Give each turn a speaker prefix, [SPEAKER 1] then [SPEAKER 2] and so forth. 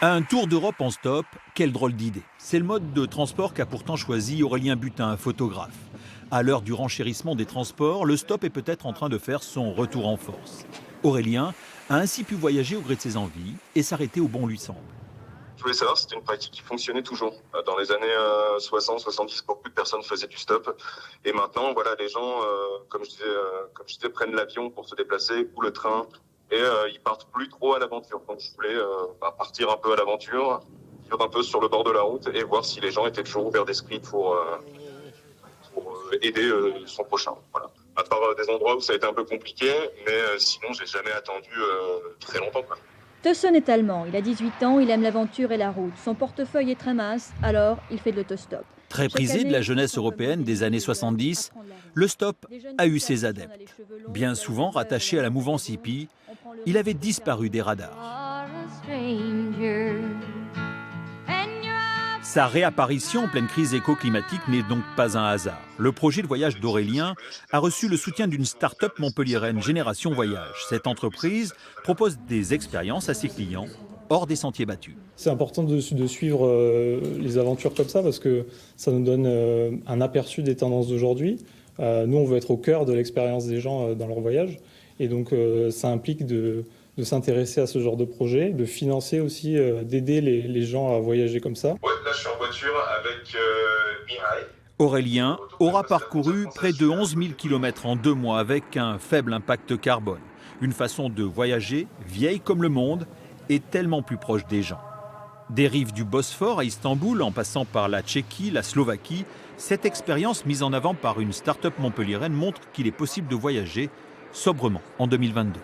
[SPEAKER 1] Un tour d'Europe en stop, quelle drôle d'idée. C'est le mode de transport qu'a pourtant choisi Aurélien Butin, un photographe. À l'heure du renchérissement des transports, le stop est peut-être en train de faire son retour en force. Aurélien a ainsi pu voyager au gré de ses envies et s'arrêter où bon lui semble.
[SPEAKER 2] Je voulais savoir si c'était une pratique qui fonctionnait toujours. Dans les années 60-70, beaucoup de personnes faisaient du stop. Et maintenant, voilà, les gens, comme je disais, prennent l'avion pour se déplacer ou le train. Et ils partent plus trop à l'aventure. Donc je voulais partir un peu à l'aventure, vivre un peu sur le bord de la route et voir si les gens étaient toujours ouverts d'esprit pour aider son prochain. Voilà. À part des endroits où ça a été un peu compliqué, mais sinon j'ai jamais attendu très longtemps, quoi.
[SPEAKER 3] Teuson est allemand, il a 18 ans, il aime l'aventure et la route. Son portefeuille est très mince, alors il fait de l'autostop.
[SPEAKER 1] Très
[SPEAKER 3] Chaque
[SPEAKER 1] prisé de
[SPEAKER 3] année,
[SPEAKER 1] la
[SPEAKER 3] il
[SPEAKER 1] jeunesse
[SPEAKER 3] rencontre
[SPEAKER 1] européenne des années
[SPEAKER 3] des
[SPEAKER 1] 70,
[SPEAKER 3] apprendre la route.
[SPEAKER 1] le stop
[SPEAKER 3] Des jeunes
[SPEAKER 1] a eu
[SPEAKER 3] filles
[SPEAKER 1] ses
[SPEAKER 3] qui en a
[SPEAKER 1] adeptes.
[SPEAKER 3] les cheveux longs,
[SPEAKER 1] Bien
[SPEAKER 3] la
[SPEAKER 1] souvent
[SPEAKER 3] vue
[SPEAKER 1] rattaché
[SPEAKER 3] verte,
[SPEAKER 1] à la
[SPEAKER 3] la
[SPEAKER 1] mouvance
[SPEAKER 3] nature.
[SPEAKER 1] hippie,
[SPEAKER 3] On prend le
[SPEAKER 1] il
[SPEAKER 3] risque
[SPEAKER 1] avait
[SPEAKER 3] de
[SPEAKER 1] disparu des
[SPEAKER 3] faire
[SPEAKER 1] radars.
[SPEAKER 4] Sa
[SPEAKER 1] Sa réapparition en pleine crise éco-climatique n'est donc pas un hasard. Le projet de voyage d'Aurélien a reçu le soutien d'une start-up montpelliéraine Génération Voyage. Cette entreprise propose des expériences à ses clients hors des sentiers battus.
[SPEAKER 5] C'est important de suivre les aventures comme ça parce que ça nous donne un aperçu des tendances d'aujourd'hui. Nous, on veut être au cœur de l'expérience des gens dans leur voyage. Et donc, ça implique de s'intéresser à ce genre de projet, de financer aussi, d'aider les gens à voyager comme ça.
[SPEAKER 2] Ouais, là je suis en voiture avec Mireille.
[SPEAKER 1] Aurélien aura parcouru près de 11 000 km en 2 mois avec un faible impact carbone. Une façon de voyager vieille comme le monde et tellement plus proche des gens. Des rives du Bosphore à Istanbul, en passant par la Tchéquie, la Slovaquie, cette expérience mise en avant par une start-up montpelliéraine montre qu'il est possible de voyager sobrement en 2022.